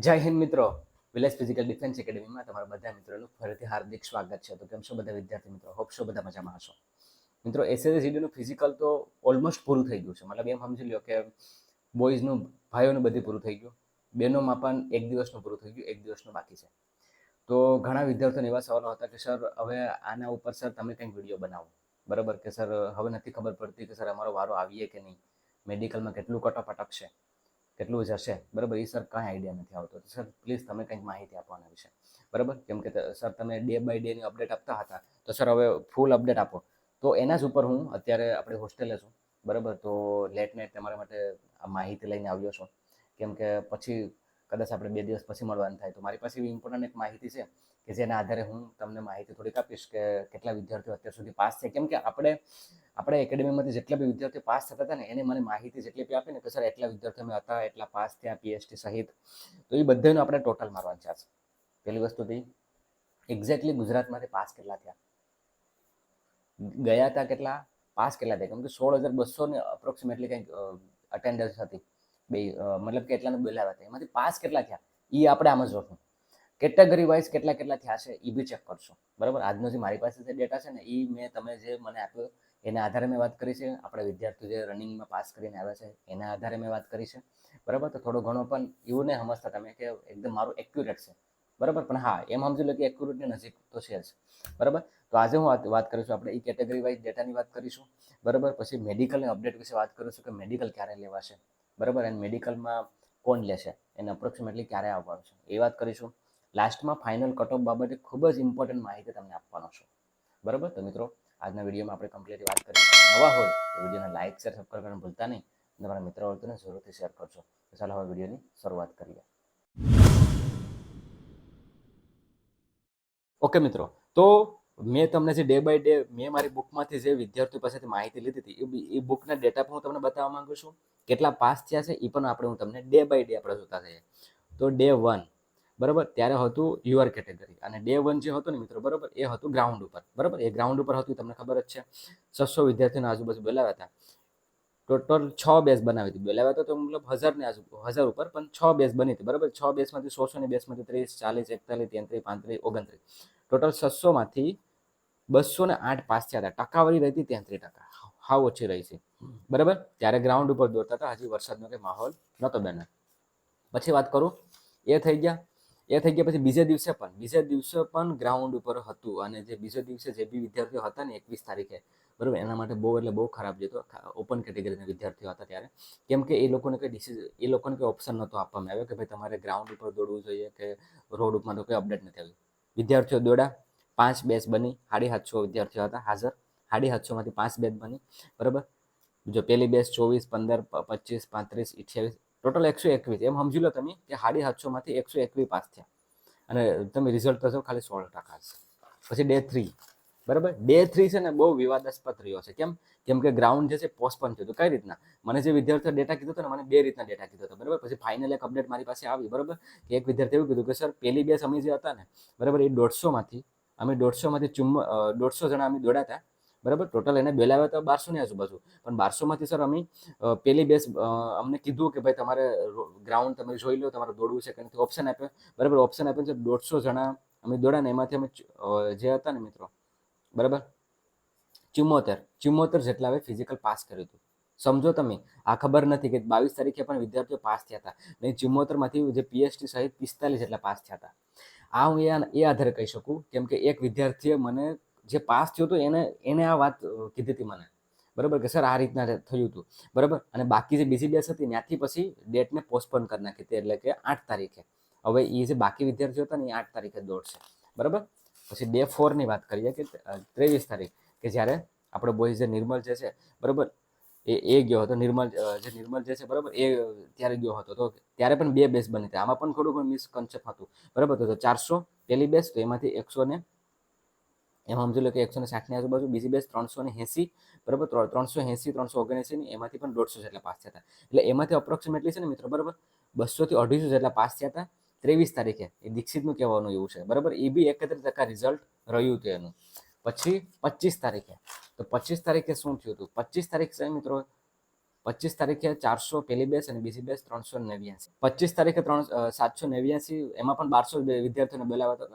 જય હિન્દ મિત્રો. Village physical defence એકેડેમીમાં તમારા બધા મિત્રોનું ફરીથી હાર્દિક સ્વાગત છે. તો કેમ છો બધા વિદ્યાર્થી મિત્રો? હોપ છો બધા મજામાં હશો. મિત્રો, એસએસસીડીનું ફિઝિકલ તો ઓલમોસ્ટ પૂરું થઈ ગયું છે. મતલબ એમ સમજી લો કે બોયઝનું, ભાઈઓનું બધું પૂરું થઈ ગયું. બહેનોમાં પણ એક દિવસનું પૂરું થઈ ગયું, એક દિવસનું બાકી છે. તો ઘણા વિદ્યાર્થીઓને એવા સવાલો હતા કે સર હવે આના ઉપર સર તમે કંઈક વિડીયો બનાવો, બરાબર, કે સર હવે નથી ખબર પડતી કે સર અમારો વારો આવીએ કે નહીં, મેડિકલમાં કેટલું કટઓફ અટકશે, કેટલું જશે, બરાબર, એ સર કાંઈ આઈડિયા નથી આવતો. તો સર પ્લીઝ તમે કંઈક માહિતી આપો આના વિશે, બરાબર. કેમ કે સર તમે ડે બાય ડેની અપડેટ આપતા હતા, તો સર હવે ફૂલ અપડેટ આપો. તો એના જ ઉપર હું અત્યારે આપણે હોસ્ટેલે છું, બરાબર. તો લેટ નાઇટ તમારા માટે આ માહિતી લઈને આવ્યો છું. કેમ કે પછી કદાચ આપણે 2 દિવસ પછી મળવાનું થાય, તો મારી પાસે એવી ઇમ્પોર્ટન્ટ એક માહિતી છે કે જેના આધારે હું તમને માહિતી થોડીક આપીશ કે કેટલા વિદ્યાર્થીઓ અત્યાર સુધી પાસ છે. કેમ કે આપણે એકેડેમીમાંથી જેટલા બી વિદ્યાર્થીઓ પાસ થતા હતા ને, એને મને માહિતી જેટલી બી આપી ને કે સર એટલા વિદ્યાર્થીઓ અમે હતા, એટલા પાસ થયા, પીએચડી સહિત. તો એ બધાનું આપણે ટોટલ મારવાનું છે. પહેલી વસ્તુ તો એક્ઝેક્ટલી ગુજરાતમાંથી પાસ કેટલા થયા, ગયા હતા કેટલા, પાસ કેટલા થયા. કેમ કે 16,200 ને અપ્રોક્સિમેટલી કંઈક અટેન્ડન્સ હતી બે, મતલબ કે એટલાને બોલાવ્યા હતા. એમાંથી પાસ કેટલા થયા એ આપણે આમાં જોશું. કેટેગરી વાઇઝ કેટલા કેટલા થયા છે એ બી ચેક કરશો, બરાબર. આજનો જે મારી પાસે જે ડેટા છે ને, એ મેં તમે જે મને આપ્યો એના આધારે મેં વાત કરી છે. આપણે વિદ્યાર્થીઓ જે રનિંગમાં પાસ કરીને આવ્યા છે એના આધારે મેં વાત કરી છે, બરાબર. તો થોડો ઘણો પણ એવું નહીં સમજતા તમે કે એકદમ મારું એક્યુરેટ છે, બરાબર. પણ હા, એમ સમજી લો કે એક્યુરેટની નજીક તો છે જ, બરાબર. તો આજે હું વાત કરીશું, આપણે એ કેટેગરી વાઇઝ ડેટાની વાત કરીશું, બરાબર. પછી મેડિકલની અપડેટ વિશે વાત કરીશું કે મેડિકલ ક્યારે લેવાશે, બરાબર. અને મેડિકલમાં કોણ લેશે, એને અપ્રોક્સિમેટલી ક્યારે આવવાનું છે એ વાત કરીશું. લાસ્ટમાં ફાઇનલ કટઓફ બાબતે ખૂબ જ ઇમ્પોર્ટન્ટ માહિતી તમને આપવાનો છું, બરાબર. તો મિત્રો, આજના વિડીયોમાં આપણે કમ્પ્લીટ વાત કરીશું. નવા હોય તો વિડીયોને લાઇક શેર સબસ્ક્રાઈબ કરવાનું ભૂલતા નહીં. તમારા મિત્રો વર્તુને જરૂરથી શેર કરજો. તો ચાલો હવે વિડીયોની શરૂઆત કરીએ. ઓકે મિત્રો, તો મેં તમને જે ડે બાય ડે મેં મારી બુકમાંથી જે વિદ્યાર્થીઓ પાસેથી માહિતી લીધી હતી એ બુકના ડેટા પણ હું તમને બતાવવા માંગુ છું. કેટલા પાસ થયા છે એ પણ આપણે હું તમને ડે બાય ડે આપણે જોતા થઈએ. તો ડે 1, બરાબર, ત્યારે હતું યુઆર કેટેગરી. અને ડે 1 જે હતું ને મિત્રો, બરાબર, એ હતું ગ્રાઉન્ડ ઉપર, બરાબર. એ ગ્રાઉન્ડ ઉપર હતું, તમને ખબર જ છે. 600 વિદ્યાર્થીઓને આજુબાજુ બોલાવ્યા હતા. ટોટલ 6 બેચ બનાવી હતી. બોલાવ્યા હતા તો મતલબ 1000 ઉપર, પણ 6 બેચ બની હતી, બરાબર. 6 બેચમાંથી 100ની બેચમાંથી 30, 40, 41, 33, 35, 39, ટોટલ 600માંથી 208 પાસ થયા હતા. ટકાવારી રહી હતી 33%, હાવ ઓછી રહી છે, બરાબર. ત્યારે ગ્રાઉન્ડ ઉપર દોડતા હતા, હજી વરસાદનો કંઈ માહોલ નહોતો બને. પછી વાત કરું, એ થઈ ગયા. પછી બીજે દિવસે પણ ગ્રાઉન્ડ ઉપર હતું. અને જે બીજે દિવસે જે બી વિદ્યાર્થીઓ હતા ને 21 તારીખે, બરાબર, એના માટે બહુ એટલે બહુ ખરાબ જતો. ઓપન કેટેગરીના વિદ્યાર્થીઓ હતા ત્યારે. કેમ કે એ લોકોને કંઈ ઓપ્શન નહોતો આપવામાં આવ્યો કે ભાઈ તમારે ગ્રાઉન્ડ ઉપર દોડવું જોઈએ કે રોડ ઉપર તો કંઈ અપડેટ નથી આવ્યું. વિદ્યાર્થીઓ દોડ્યા, 5 બેચ બની, 750 વિદ્યાર્થીઓ હતા હાજર. 750માંથી 5 બેચ બની, બરાબર. જો પહેલી બેચ 24, 15, 25, 35, 28, ટોટલ 121. એમ સમજી લો તમે કે 750માંથી 121 પાસ થયા. અને તમે રિઝલ્ટ તો ખાલી 16% છે. પછી ડે 3, બરાબર. ડે 3 છે ને બહુ વિવાદાસ્પદ રહ્યો છે. કેમ કે ગ્રાઉન્ડ જે છે પોસ્ટપોન થયું હતું. કઈ રીતના? મને જે વિદ્યાર્થીઓ ડેટા કીધો હતો ને, મને 2 રીતના ડેટા કીધો હતો, બરાબર. પછી ફાઇનલ એક અપડેટ મારી પાસે આવી, બરાબર. એક વિદ્યાર્થી એવું કીધું કે સર પહેલી બેચ અમે જે હતા ને, બરાબર, એ 150માંથી 150 જણા અમે દોડ્યા હતા, બરાબર. ટોટલ એને બોલાવ્યા હતા 1200ની આજુબાજુ. પણ 1200માંથી સર અમે પહેલી બેચ અમને કીધું કે ભાઈ તમારે ગ્રાઉન્ડ તમે જોઈ લો, તમારે દોડવું છે કે નથી. ઓપ્શન આપ્યો, બરાબર. ઓપ્શન આપ્યો છે 150 જણા અમે દોડ્યા ને, એમાંથી અમે જે હતા ને મિત્રો, બરાબર, 74 જેટલા હવે ફિઝિકલ પાસ કર્યું હતું. સમજો તમે, આ ખબર નથી કે 22 તારીખે પણ વિદ્યાર્થીઓ પાસ થયા હતા. ને 74માંથી જે પીએચડી સહિત 45 જેટલા પાસ થયા હતા. આ હું એ આધારે કહી શકું, કેમ કે એક વિદ્યાર્થીએ મને જે પાસ થયો હતો એને આ વાત કીધી હતી મને, બરાબર, કે સર આ રીતના થયું હતું, બરાબર. અને બાકી જે બીજી બેચ હતી ત્યાંથી પછી ડેટને પોસ્ટપોન કરી નાખી હતી, એટલે કે 8 તારીખે. હવે એ જે બાકી વિદ્યાર્થીઓ હતા ને એ 8 તારીખે દોડશે, બરાબર. પછી ડે 4ની વાત કરીએ કે 23 તારીખ, કે જ્યારે આપણો બોય જે નિર્મલ જે છે, બરાબર, એ ગયો હતો. નિર્મલ જે છે, બરાબર, એ ત્યારે ગયો હતો. તો ત્યારે પણ 2 બેચ બની હતી. આમાં પણ થોડું ઘણું મિસકન્સેપ્ટ હતું, બરાબર. તો 400 પહેલી બેચ, તો એમાંથી 100 ને એમ સમજી લો કે 160ની આજુબાજુ. બીજી બેચ 380, બરાબર. 380, 379, એમાંથી પણ 150 જેટલા પાસ થયા હતા. એટલે એમાંથી અપ્રોક્સિમેટલી છે ને મિત્રો, બરાબર, 200 થી 250 જેટલા પાસ થયા હતા 23 તારીખે. એ દીક્ષિતનું કહેવાનું એવું છે, બરાબર. એ બી 71% રિઝલ્ટ રહ્યું હતું એનું. પછી 25 તારીખે, તો 25 તારીખે શું થયું હતું? 25 તારીખ છે મિત્રો, 25 તારીખે 400 પહેલી બેચ અને બીજી બેચ 389. 25 તારીખે 789, એમાં પણ 1200 વિદ્યાર્થીઓને બોલાવ્યા હતા.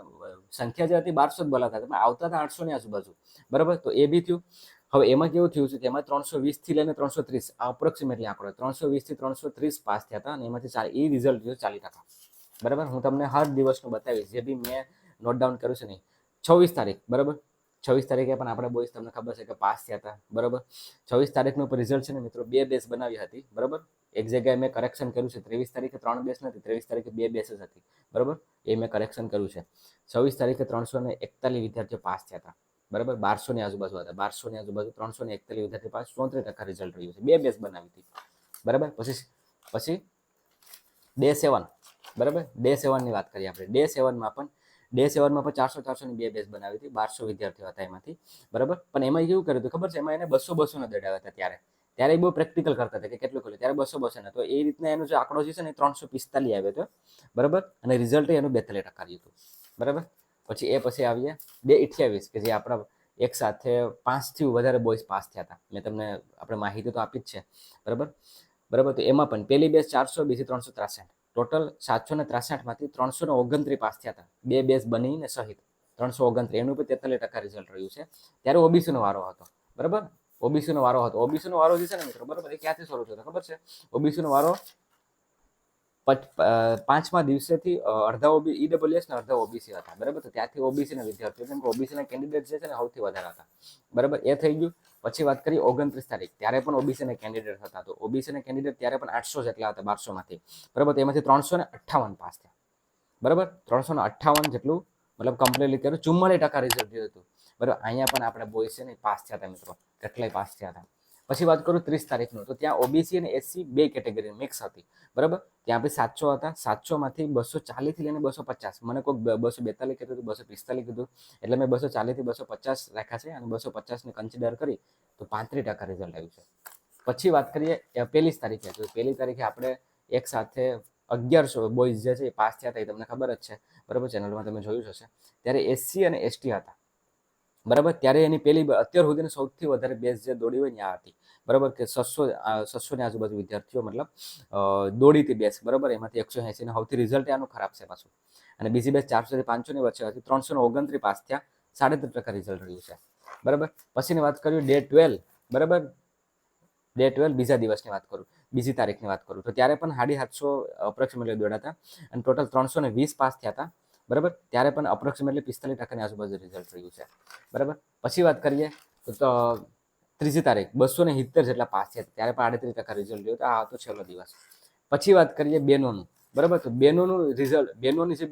સંખ્યા જે હતી 1200 જ બોલાવતા હતા, પણ આવતા હતા 800 ની આજુબાજુ. બરાબર, તો એ બી થયું. હવે એમાં કેવું થયું છે કે એમાં 320 થી લઈને 330 અપ્રોક્સિમેટલી આંકડો 320 થી 330 પાસ થયા હતા, અને એમાંથી એ રિઝલ્ટ થયું 40%. બરાબર, હું તમને હર દિવસનું બતાવીશ, જે બી મેં નોટ ડાઉન કર્યું છે નહીં. 26 તારીખ, બરાબર, 26 તારીખે પણ આપણે બોયઝ તમને ખબર છે કે પાસ થયા હતા. બરાબર, 26 તારીખનું રિઝલ્ટ છે ને મિત્રો, 2 બેચ બનાવી હતી. બરાબર, એક જગ્યાએ મેં કરેક્શન કર્યું છે. 23 તારીખે 3 બેચ નથી, 23 તારીખે 2 બેચ જ હતી. બરાબર, એ મેં કરેક્શન કર્યું છે. 26 તારીખે 341 વિદ્યાર્થીઓ પાસ થયા હતા. બરાબર, 1200 ની આજુબાજુ હતા. 1200 ની આજુબાજુ 341 વિદ્યાર્થી પાસ, 34% રિઝલ્ટ રહ્યું છે. 2 બેચ બનાવી હતી. બરાબર, પછી ડે 7. બરાબર, ડે 7 ની વાત કરીએ આપણે. ડે 7માં પણ 400 ની 2 બેચ બનાવી હતી. 1200 વિદ્યાર્થીઓ હતા એમાંથી. બરાબર, પણ એમાં કેવું કર્યું હતું ખબર છે, એમાં એને 200 ના દડાવ્યા હતા. ત્યારે બહુ પ્રેક્ટિકલ કરતા હતા કે કેટલું કર્યું, ત્યારે 200 ના. તો એ રીતના એનો જે આંકડો છે ને 345 આવ્યો હતો. બરાબર, અને રિઝલ્ટ એનું 42% રહ્યું હતું. બરાબર, પછી આવીએ ડે 28, કે જે આપણા એક સાથે 5 થી વધારે બોયઝ પાસ થયા હતા. મેં તમને આપણે માહિતી તો આપી જ છે. બરાબર, તો એમાં પણ પહેલી બેચ 400, બીજી 363. ટોટલ 763 માંથી 329 પાસ થયા હતા. 2 બેચ બનીને સહિત 329, એનું પણ 43% રિઝલ્ટ રહ્યું છે. ત્યારે ઓબીસી નો વારો હતો. બરાબર, ઓબીસી નો વારો હતો. ઓબીસી નો વારો જે છે ને મિત્રો, બરાબર, એ ક્યાંથી શરૂ થયો ખબર છે? ઓબીસી નો વારો 5મા દિવસેથી અડધા ઈડબ્લ્યુએસ ને અડધા ઓબીસી હતા. બરાબર, તો ત્યાંથી ઓબીસી ના વિદ્યાર્થીઓ, કેમ કે ઓબીસી ના કેન્ડિડેટ જે છે ને સૌથી વધારે હતા. બરાબર, એ થઈ ગયું. પછી વાત કરીએ 29 તારીખ, ત્યારે પણ ઓબીસી ના કેન્ડિડેટ હતા. તો ઓબીસી ના કેન્ડિડેટ ત્યારે પણ 800 જેટલા હતા 1200 માંથી. બરાબર, તેમાંથી 358 પાસ થયા. બરાબર, 358 જેટલું મતલબ કમ્પ્લીટલી કર્યું. 44% રિઝલ્ટ થયું હતું. બરાબર, અહીંયા પણ આપણે બોયઝ છે ને પાસ થયા હતા મિત્રો, કેટલાય પાસ થયા હતા. પછી વાત કરું 30 તારીખનું, તો ત્યાં ઓબીસી અને એસસી બે કેટેગરી મિક્સ હતી. બરાબર, ત્યાં બી 700 હતા. 700 માંથી 240 થી લઈને 250, મને કોઈ 242 કીધું, 245 કીધું, એટલે મેં 240 થી 250 રાખ્યા છે, અને 250 ને કન્સિડર કરી તો 35% રિઝલ્ટ આવ્યું છે. પછી વાત કરીએ 1 તારીખે, તો 1 તારીખે આપણે એક સાથે 1100 બોયઝ જે છે એ પાસ થયા હતા. એ તમને ખબર જ છે. બરાબર, ચેનલમાં તમે જોયું હશે. ત્યારે એસસી અને એસટી હતા. બરાબર, ત્યારે એની અત્યાર સુધીની સૌથી વધારે બેચ જે દોડી હોય ને આ હતી. બરાબર, કે 600 ની આજુબાજુ વિદ્યાર્થીઓ મતલબ દોડી હતી બેચ. બરાબર, એમાંથી 180 ને સૌથી રિઝલ્ટ આનું ખરાબ છે પાછું. અને બીજી બેચ 400 થી 500 ની વચ્ચે હતી. 329 પાસ થયા, 37% રિઝલ્ટ રહ્યું છે. બરાબર, પછીની વાત કરીએ ડે 12. બરાબર, ડે 12 બીજા દિવસની વાત કરું, બીજી તારીખની વાત કરું, તો ત્યારે પણ 750 અપ્રોક્સિમેટલી દોડ્યા હતા, અને ટોટલ 320 પાસ થયા હતા. બરાબર, ત્યારે પણ અપ્રોક્સિમેટલી 45% આજુબાજુ રિઝલ્ટ રહ્યું છે. બરાબર, પછી વાત કરીએ તો ત્રીજી તારીખ 270 જેટલા પાસ થયા, ત્યારે પણ 38% રિઝલ્ટ રહ્યું. આ હતો છેલ્લો દિવસ. પછી વાત કરીએ બેનોનું. બરાબર, તો બેનોનું રિઝલ્ટ, બેનોની જે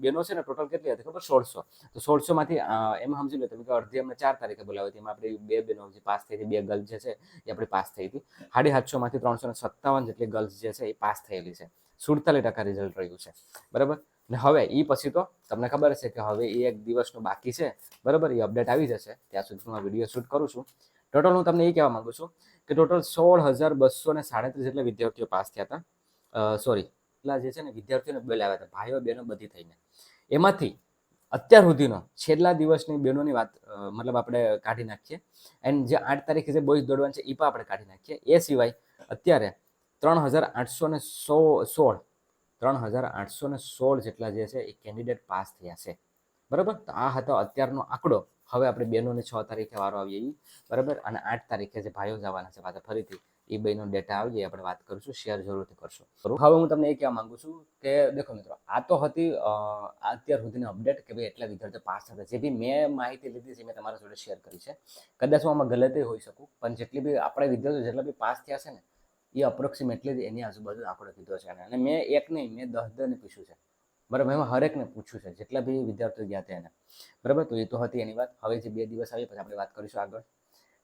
બેનો છે ને ટોટલ કેટલી હતી ખબર? 1600. તો 1600 માંથી એમાં સમજી લો તમે કે અડધી અમને 4 તારીખે બોલાવી હતી. એમાં આપણી 2 બેનો જે પાસ થઈ હતી, 2 ગર્લ્સ જે છે એ આપણી પાસ થઈ હતી. 750 માંથી 357 જેટલી ગર્લ્સ જે છે એ પાસ થયેલી છે. 47% રિઝલ્ટ રહ્યું છે. બરાબર, ને હવે એ પછી તો તમને ખબર છે કે હવે એ એક દિવસનું બાકી છે. બરાબર, એ અપડેટ આવી જશે. ત્યાં સુધી હું આ વિડીયો શૂટ કરું છું. ટોટલ હું તમને એ કહેવા માંગુ છું કે ટોટલ 16,237 જેટલા વિદ્યાર્થીઓ પાસ થયા હતા. સોરી, એટલા જે છે ને વિદ્યાર્થીઓને બોલાવ્યા હતા, ભાઈઓ બહેનો બધી થઈને. એમાંથી અત્યાર સુધીનો છેલ્લા દિવસની બહેનોની વાત મતલબ આપણે કાઢી નાખીએ, એન્ડ જે 8 તારીખે જે બોયઝ દોડવાનું છે એ પણ આપણે કાઢી નાખીએ. એ સિવાય અત્યારે 3,816 જેટલા જે છે એ કેન્ડિડેટ પાસ થયા છે. બરાબર, તો આ હતો અત્યારનો આંકડો. હવે આપણે બહેનોને 6 તારીખે વારો આવીએ. બરાબર, અને 8 તારીખે જે ભાઈઓ જવાના છે પાછા ફરીથી, એ બેનો ડેટા આવીએ આપણે વાત કરીશું. શેર જરૂરથી કરશું. હવે હું તમને એ કહેવા માંગુ છું કે દેખો મિત્રો, આ તો હતી અત્યાર સુધીની અપડેટ કે ભાઈ એટલા વિદ્યાર્થીઓ પાસ થતા. જે બી મેં માહિતી લીધી છે મેં તમારા જોડે શેર કરી છે. કદાચ હું આમાં ગલત હોઈ શકું, પણ જેટલી બી આપણા વિદ્યાર્થીઓ જેટલા બી પાસ થયા છે ને, એ અપ્રોક્સિમેટલી એની આજુબાજુ આંકડો કીધો છે. અને મેં એક નહીં, મેં 10 ને પૂછ્યું છે. બરાબર, એમાં હરેકને પૂછ્યું છે જેટલા બી વિદ્યાર્થીઓ ગયા હતા એને. બરાબર, તો એ તો હતી એની વાત. હવે જે 2 દિવસ આવી પછી આપણે વાત કરીશું આગળ.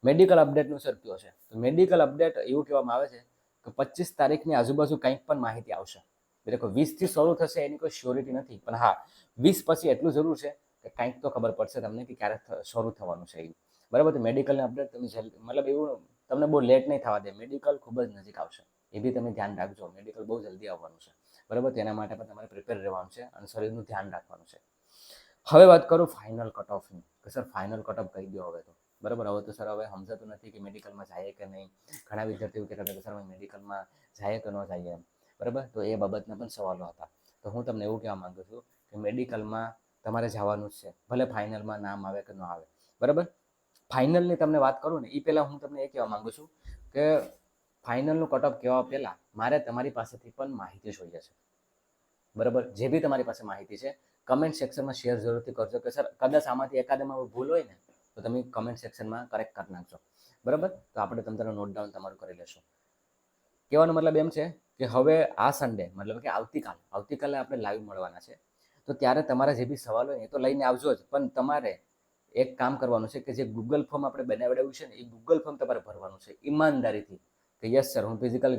મેડિકલ અપડેટનું સર કયો છે? તો મેડિકલ અપડેટ એવું કહેવામાં આવે છે કે 25 તારીખની આજુબાજુ કંઈક પણ માહિતી આવશે. દેખો 20 થી શરૂ થશે એની કોઈ શ્યોરિટી નથી, પણ હા 20 પછી એટલું જરૂર છે કે કંઈક તો ખબર પડશે તમને કે ક્યારે શરૂ થવાનું છે એ. બરાબર, તો મેડિકલની અપડેટ તમે મતલબ એવું તમને બહુ લેટ નહીં થવા દે. મેડિકલ ખૂબ જ નજીક આવશે, એ બી તમે ધ્યાન રાખજો. મેડિકલ બહુ જલ્દી આવવાનું છે. બરાબર, તેના માટે પણ તમારે પ્રિપેર રહેવાનું છે અને શરીરનું ધ્યાન રાખવાનું છે. હવે વાત કરું ફાઇનલ કટ ઓફની, કે સર ફાઇનલ કટ ઓફ કહી દો હવે તો. બરાબર. હવે તો સર હવે સમજાતું નથી કે મેડિકલમાં જાય કે નહીં. ઘણા વિદ્યાર્થીઓ કહેતા હતા કે સર મેડિકલમાં જાય કે ન જાય એમ. બરાબર. તો એ બાબતના પણ સવાલો હતા. તો હું તમને એવું કહેવા માંગુ છું કે મેડિકલમાં તમારે જવાનું જ છે, ભલે ફાઇનલમાં નામ આવે કે ન આવે. બરાબર. ફાઇનલની તમને વાત કરું ને એ પહેલાં હું તમને એ કહેવા માંગુ છું કે ફાઇનલનું કટ ઓફ કહેવા પહેલાં મારે તમારી પાસેથી પણ માહિતી જોઈએ છે. બરાબર. જે બી તમારી પાસે માહિતી છે કમેન્ટ સેક્શનમાં શેર જરૂરથી કરજો કે સર કદાચ આમાંથી એકાદમાં ભૂલ હોય ને તો તમે કમેન્ટ સેક્શનમાં કરેક્ટ કરી નાખજો. બરાબર. તો આપણે તમને નોટ ડાઉન તમારું કરી લેશું. કહેવાનો મતલબ એમ છે કે હવે આ સન્ડે મતલબ કે આવતીકાલે આપણે લાઈવ મળવાના છે. તો ત્યારે તમારા જે બી સવાલ હોય એ તો લઈને આવજો જ, પણ તમારે એક કામ કરવાનું છે કે જે ગૂગલ ફોર્મ આપણે બનાવડાવ્યું છે ને એ ગૂગલ ફોર્મ તમારે ભરવાનું છે ઈમાનદારીથી કે યસ સર હું ફિઝિકલ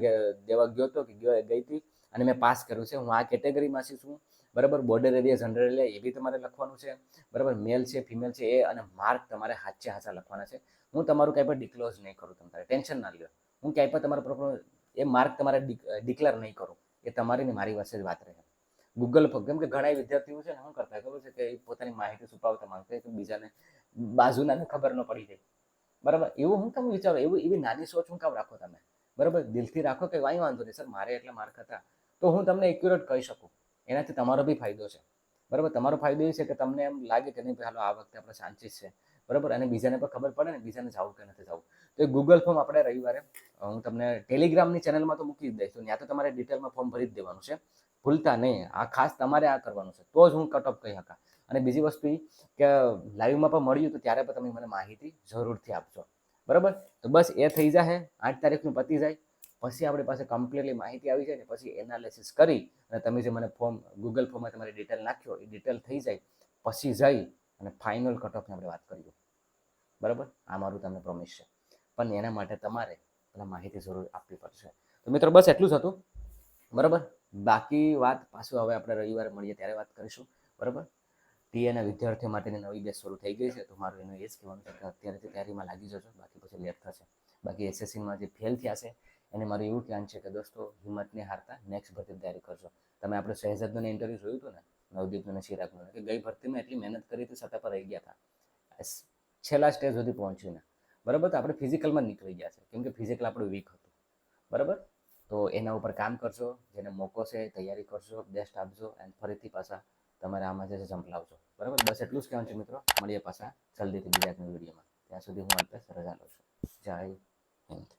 દેવા ગયો હતો કે ગઈ હતી અને મેં પાસ કર્યું છે, હું આ કેટેગરીમાં છું. બરાબર. બોર્ડર એરિયા જનરલ એરિયા એ બી તમારે લખવાનું છે. બરાબર. મેલ છે ફિમેલ છે એ અને માર્ક તમારે હાચા લખવાના છે. હું તમારું કંઈ પણ ડિક્લોઝ નહીં કરું, તમારે ટેન્શન ના લ્યો. હું ક્યાંય પણ તમારો પ્રોપર એ માર્ક તમારે ડિક્લેર નહીં કરું. એ તમારી ને મારી વચ્ચે જ વાત રહે. ગૂગલ પર કેમ કે ઘણા વિદ્યાર્થીઓ છે ને શું કરતા ખબર છે કે એ પોતાની માહિતી છુપાવતા માંગતા કે બીજાને બાજુનાને ખબર ન પડી જાય. બરાબર. એવું હું તમે વિચારો, એવી નાની સોચ હું કામ રાખો તમે. બરાબર. દિલથી રાખો કે કાંઈ વાંધો નહીં સર મારે એટલા માર્ક હતા તો હું તમને એક્યુરેટ કહી શકું. એનાથી તમારો બી ફાયદો છે. બરાબર. તમારો ફાયદો એ છે કે તમને એમ લાગે કે નહીં હાલો આ વખતે આપણે ચાન્સીસ છે. બરાબર. અને બીજાને પણ ખબર પડે ને બીજાને જવું કે નથી જવું. તો એ ગૂગલ ફોર્મ આપણે રવિવારે હું તમને ટેલિગ્રામની ચેનલમાં તો મૂકી જ દઈશ. તો ત્યાં તો તમારે ડિટેલમાં ફોર્મ ભરી જ દેવાનું છે. ભૂલતા નહીં. આ ખાસ તમારે આ કરવાનું છે તો જ હું કટ ઓફ કહી શકા. અને બીજી વસ્તુ એ કે લાઈવમાં પણ મળ્યું તો ત્યારે પણ તમે મને માહિતી જરૂરથી આપજો. બરાબર. તો બસ એ થઈ જાય 8 તારીખનું પતી જાય પછી આપણી પાસે કમ્પ્લીટલી માહિતી આવી જાય ને પછી એનાલિસિસ કરી અને તમે જે મને ફોર્મ ગૂગલ ફોર્મમાં તમારી ડિટેલ નાખ્યો એ ડિટેલ થઈ જાય પછી જઈ અને ફાઇનલ કટ ઓફની આપણે વાત કરીએ. બરાબર. આ મારું તમને પ્રોમિસ છે. પણ એના માટે તમારે પેલા માહિતી જરૂર આપવી પડશે. તો મિત્રો બસ એટલું જ હતું. બરાબર. બાકી વાત પાછું હવે આપણે રવિવારે મળીએ ત્યારે વાત કરીશું. બરાબર. ટીએના વિદ્યાર્થીઓ માટેની નવી બેચ શરૂ થઈ ગઈ છે તો મારું એનું એ જ કહેવાનું છે કે અત્યારેથી તૈયારીમાં લાગી જજો, બાકી પછી લેટ થશે. બાકી એસએસસીમાં જે ફેલ થયા છે એને મારું એવું કહેવાનું છે કે દોસ્તો હિંમત નહીં હારતા, નેક્સ્ટ ભરતીની તૈયારી કરજો. તમે આપણે શહેજાદનું ઇન્ટરવ્યૂ જોયું હતું ને નવદીપનું અને ચિરાગનું કે ગઈ ભરતીમાં એટલી મહેનત કરી હતી છતાં પર રહી ગયા હતા, છેલ્લા સ્ટેજ સુધી પહોંચ્યું ને. બરાબર. તો આપણે ફિઝિકલમાં નીકળી ગયા છે કેમ કે ફિઝિકલ આપણું વીક હતું. બરાબર. તો એના ઉપર કામ કરજો, જેને મોકો છે તૈયારી કરજો, બેસ્ટ આપજો અને ફરીથી પાછા તમારે આમાં જે છે ઝંપલાવજો. બરાબર. બસ એટલું જ કહેવાનું છે મિત્રો. મળીએ પાછા જલ્દીથી બીજા એક વિડીયોમાં. ત્યાં સુધી હું અલ્પેશ રજા લઉં છું. જય હિન્દ.